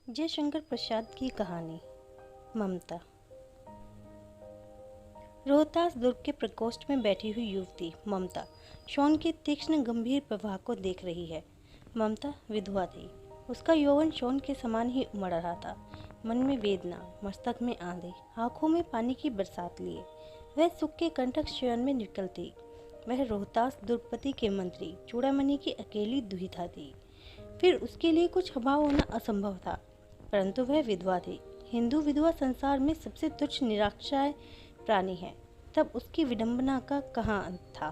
जयशंकर प्रसाद की कहानी। ममता। रोहतास दुर्ग के प्रकोष्ठ में बैठी हुई युवती ममता शॉन के तीक्ष्ण गंभीर प्रवाह को देख रही है। ममता विधवा थी। उसका यौवन शॉन के समान ही उमड़ रहा था। मन में वेदना, मस्तक में आंधी, आंखों में पानी की बरसात लिए वह सुख के कंटक शयन में निकलती। वह रोहतास दुर्गपति के मंत्री चूड़ामणि की अकेली दुहिता थी। फिर उसके लिए कुछ अभाव होना असंभव था, परंतु वह विधवा थी। हिंदू विधवा संसार में सबसे तुच्छ निराशाय प्राणी है। तब उसकी विडंबना का कहाँ अंत था।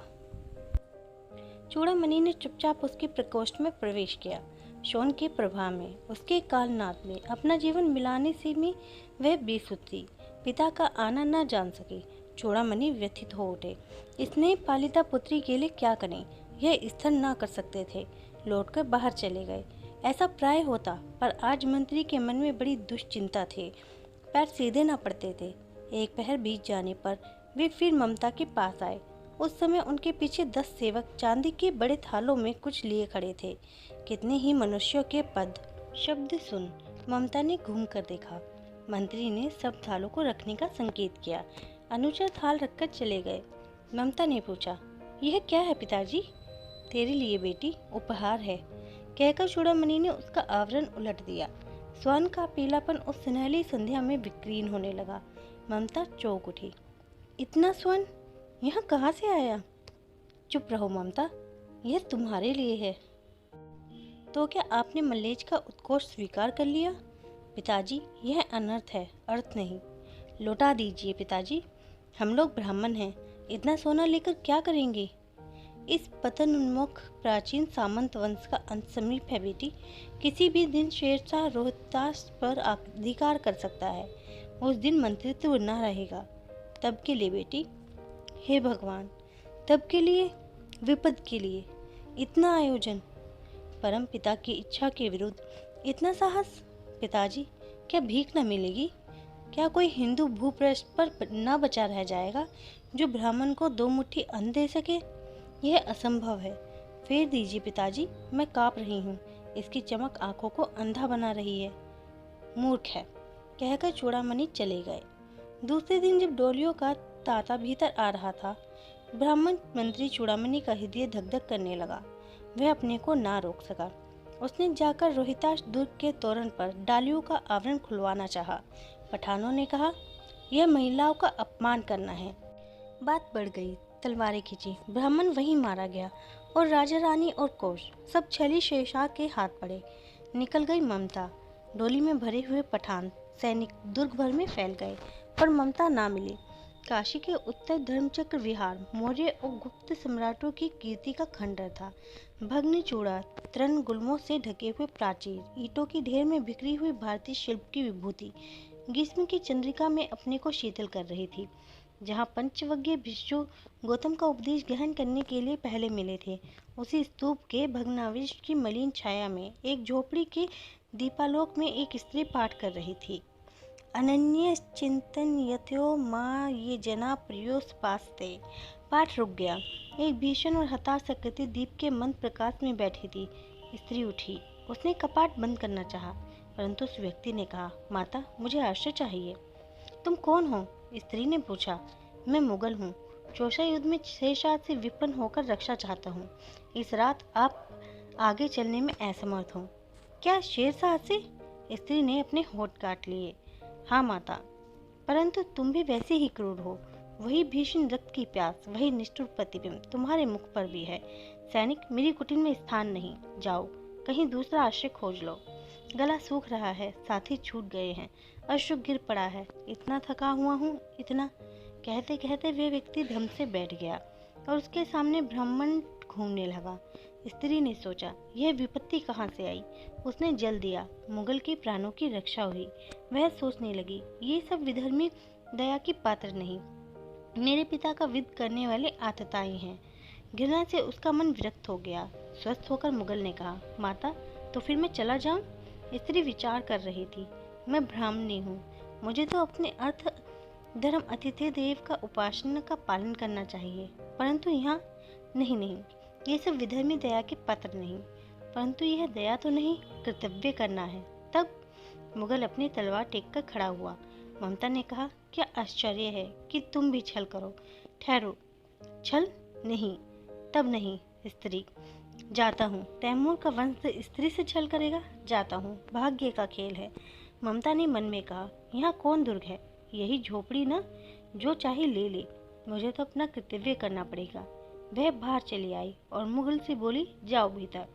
चूड़ामणि ने चुपचाप उसके प्रकोष्ठ में प्रवेश किया। शॉन के प्रभाव में, उसके कालनाद में अपना जीवन मिलाने से में वह बेसुध थी। पिता का आना न जान सके। चूड़ामणि व्यथित हो उठे। स्नेह पालिता पुत्री के लिए क्या करें, यह स्थन न कर सकते थे। लौटकर बाहर चले गए। ऐसा प्राय होता, पर आज मंत्री के मन में बड़ी दुश्चिंता थी। पैर सीधे न पड़ते थे। एक पहर बीत जाने पर वे फिर ममता के पास आए। उस समय उनके पीछे 10 सेवक चांदी के बड़े थालों में कुछ लिए खड़े थे। कितने ही मनुष्यों के पद शब्द सुन ममता ने घूम कर देखा। मंत्री ने सब थालों को रखने का संकेत किया। अनुचर थाल रखकर चले गए। ममता ने पूछा, यह क्या है पिताजी? तेरे लिए बेटी, उपहार है, कहकर चूड़ामणि ने उसका आवरण उलट दिया। स्वर्ण का पीलापन उस सुनहली संध्या में विकीर्ण होने लगा। ममता चौंक उठी। इतना स्वर्ण यहाँ कहाँ से आया? चुप रहो ममता, यह तुम्हारे लिए है। तो क्या आपने मल्लेज का उत्कोच स्वीकार कर लिया? पिताजी, यह अनर्थ है, अर्थ नहीं। लौटा दीजिए पिताजी, हम लोग ब्राह्मण हैं, इतना सोना लेकर क्या करेंगे? इस पतन उन्मुख प्राचीन सामंत वंश का अंत समीप है बेटी। किसी भी दिन शेरशाह रोहतास पर अधिकार कर सकता है। उस दिन मंत्रित्व न रहेगा। तब के लिए बेटी, हे भगवान, तब के लिए, विपद के लिए इतना आयोजन, परम पिता की इच्छा के विरुद्ध इतना साहस। पिताजी, क्या भीख न मिलेगी? क्या कोई हिंदू भूपृष्ठ पर न बचा रह जाएगा जो ब्राह्मण को 2 मुट्ठी अन्न दे सके? यह असंभव है। फेर दीजिए पिताजी, मैं काँप रही हूँ। इसकी चमक आंखों को अंधा बना रही है। मूर्ख है, कहकर चूड़ामणि चले गए। दूसरे दिन जब डोलियों का तांता भीतर आ रहा था, ब्राह्मण मंत्री चूड़ामणि का हृदय धक धक करने लगा। वह अपने को ना रोक सका। उसने जाकर रोहितास दुर्ग के तोरण पर डालियों का आवरण खुलवाना चाहा। पठानों ने कहा, यह महिलाओं का अपमान करना है। बात बढ़ गई। तलवारें खींची। ब्राह्मण वहीं मारा गया और राजा रानी और कोष सब छली शेषा के हाथ पड़े। निकल गई ममता। डोली में भरे हुए पठान सैनिक दुर्ग भर में फैल गए, पर ममता ना मिली। काशी के उत्तर धर्मचक्र विहार मौर्य और गुप्त सम्राटों की कीर्ति का खंडर था। भग्न चूड़ा, तृण गुल्मों से ढके हुए प्राचीर, ईंटों की ढेर में बिखरी हुई भारतीय शिल्प की विभूति ग्रीष्म की चंद्रिका में अपने को शीतल कर रही थी। जहाँ पंचवज्ञ भिक्षु गौतम का उपदेश ग्रहण करने के लिए पहले मिले थे, उसी स्तूप के भग्नावशेष की मलिन छाया में एक झोपड़ी के दीपालोक में एक स्त्री पाठ कर रही थी। अनन्य चिंतन यथो माँ ये जना प्रियोस्पास्ते। पाठ रुक गया। एक भीषण और हताश आकृति दीप के मंद प्रकाश में बैठी थी। स्त्री उठी। उसने कपाट बंद करना चाहा, परंतु उस व्यक्ति ने कहा, माता, मुझे आश्रय चाहिए। तुम कौन हो? स्त्री ने पूछा। मैं मुगल हूँ। चौसा युद्ध में शेरशाह से विपन्न होकर रक्षा चाहता हूँ। इस रात आप आगे चलने में असमर्थ हो। क्या शेरशाह से? स्त्री ने अपने होंठ काट लिए। हाँ माता, परंतु तुम भी वैसे ही क्रूर हो। वही भीषण रक्त की प्यास, वही निष्ठुर प्रतिबिंब तुम्हारे मुख पर भी है। सैनिक, मेरी कुटीर में स्थान नहीं, जाओ कहीं दूसरा आश्रय खोज लो। गला सूख रहा है, साथी छूट गए हैं, अश्रु गिर पड़ा है, इतना थका हुआ हूँ, इतना। कहते कहते वे व्यक्ति धम से बैठ गया और उसके सामने ब्राह्मण घूमने लगा। स्त्री ने सोचा, यह विपत्ति कहाँ से आई? उसने जल दिया, मुगल के प्राणों की रक्षा हुई। वह सोचने लगी, ये सब विधर्मी दया की पात्र नहीं, मेरे पिता का विध करने वाले आतताई हैं। घृणा से उसका मन विरक्त हो गया। स्वस्थ होकर मुगल ने कहा, माता, तो फिर मैं चला जाऊं? स्त्री विचार कर रही थी। मैं ब्राह्मणी हूँ, मुझे तो अपने अर्थ धर्म अतिथि देव का उपासना का पालन करना चाहिए, परंतु यहाँ नहीं, नहीं, ये सब विधर्मी दया के पात्र नहीं। परंतु यह दया तो नहीं, कर्तव्य करना है। तब मुगल अपनी तलवार टेक कर खड़ा हुआ। ममता ने कहा, क्या आश्चर्य है कि तुम भी छल करो। ठहरो, छल नहीं, तब नहीं स्त्री। जाता हूँ। तैमूर का वंश स्त्री से छल करेगा? जाता हूँ, भाग्य का खेल है। ममता ने मन में कहा, यहाँ कौन दुर्ग है, यही झोपड़ी ना, जो चाहे ले ले, मुझे तो अपना कर्तव्य करना पड़ेगा। वह बाहर चली आई और मुगल से बोली, जाओ भीतर।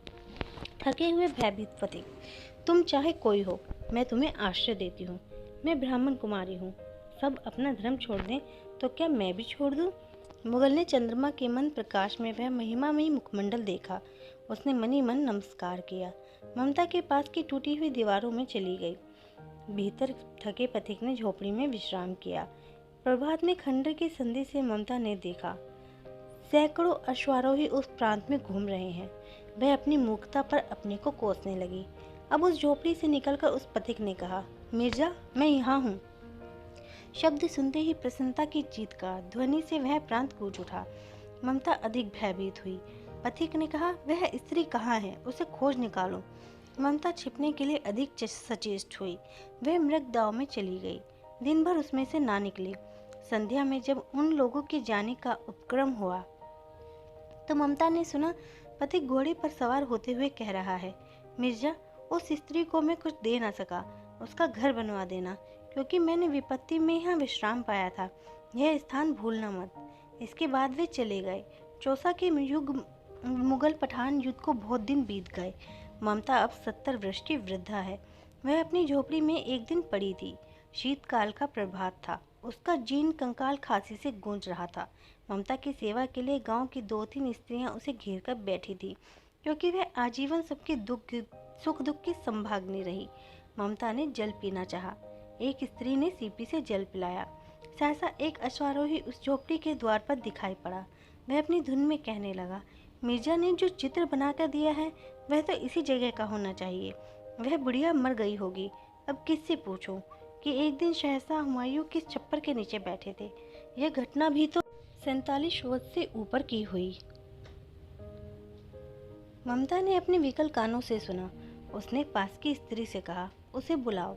थके हुए भयभीत फतेह, तुम चाहे कोई हो, मैं तुम्हें आश्रय देती हूँ। मैं ब्राह्मण कुमारी हूँ, सब अपना धर्म छोड़ दें तो क्या मैं भी छोड़ दूँ? मुगल ने चंद्रमा के मन प्रकाश में वह महिमामयी मुखमंडल देखा। उसने मनी मन नमस्कार किया। ममता के पास की टूटी हुई दीवारों में चली गई। भीतर थके पथिक ने झोपड़ी में विश्राम किया। प्रभात में खंडर की संधि से ममता ने देखा, सैकड़ों अश्वारोही उस प्रांत में घूम रहे हैं। वह अपनी मूर्खता पर अपने को कोसने लगी। अब उस झोपड़ी से निकलकर उस पथिक ने कहा, मिर्जा, मैं यहाँ हूँ। शब्द सुनते ही प्रसन्नता की चीत्कार ध्वनि से वह प्रांत गूंज उठा। ममता अधिक भयभीत हुई। पथिक ने कहा, वह स्त्री कहाँ है, उसे खोज निकालो। ममता छिपने के लिए अधिक सचेष्ट हुई। वह मृग दाव में चली गई। दिन भर उसमें से ना निकली। संध्या में जब उन लोगों के जाने का उपक्रम हुआ तो ममता ने सुना, पथिक घोड़े पर सवार होते हुए कह रहा है, मिर्जा, उस स्त्री को मैं कुछ दे ना सका, उसका घर बनवा देना, क्योंकि मैंने विपत्ति में यहाँ विश्राम पाया था। यह स्थान भूलना मत। इसके बाद वे चले गए। चौसा के युग मुगल पठान युद्ध को बहुत दिन बीत गए। ममता अब 70 वर्ष की वृद्धा है। वह अपनी झोपड़ी में एक दिन पड़ी थी। शीतकाल का प्रभात था। उसका जीर्ण कंकाल खांसी से गूंज रहा था। ममता की सेवा के लिए गांव की 2-3 स्त्रियां उसे घेर कर बैठी थी, क्योंकि वह आजीवन सबके सुख दुख की संभागनी रही। ममता ने जल पीना चाहा। एक स्त्री ने सीपी से जल पिलाया। सहसा एक अश्वारोही उस झोपड़ी के द्वार पर दिखाई पड़ा। वह अपनी धुन में कहने लगा, मिर्जा ने जो चित्र बनाकर दिया है वह तो इसी जगह का होना चाहिए। वह बुढ़िया मर गई होगी। अब किससे पूछूं कि एक दिन शहंशाह हुमायूं किस छप्पर के नीचे बैठे थे। यह घटना भी तो 47 वर्ष से ऊपर की हुई। ममता ने अपने विकल कानों से सुना। उसने पास की स्त्री से कहा, उसे बुलाओ।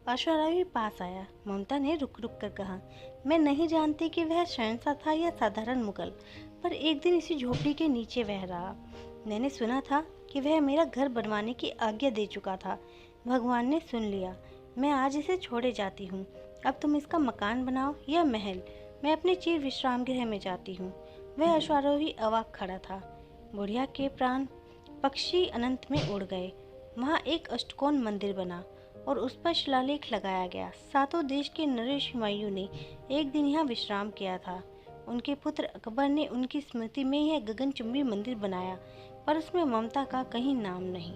अश्वारोही पास आया। ममता ने रुक रुक कर कहा, मैं नहीं जानती कि वह शहंशाह था या साधारण मुगल, पर एक दिन इसी झोपड़ी के नीचे वह रहा। मैंने सुना था कि वह मेरा घर बनवाने की आज्ञा दे चुका था। भगवान ने सुन लिया। मैं आज इसे छोड़े जाती हूँ। अब तुम इसका मकान बनाओ या महल। मैं अपने चिर विश्राम गृह में जाती हूँ। वह अश्वारोही अवाक खड़ा था। बुढ़िया के प्राण पक्षी अनंत में उड़ गए। वहाँ एक अष्टकोण मंदिर बना और उस पर शिलालेख लगाया गया। 7 देश के नरेश हुमायूं ने एक दिन यहाँ विश्राम किया था। उनके पुत्र अकबर ने उनकी स्मृति में यह गगनचुंबी मंदिर बनाया, पर उसमें ममता का कहीं नाम नहीं।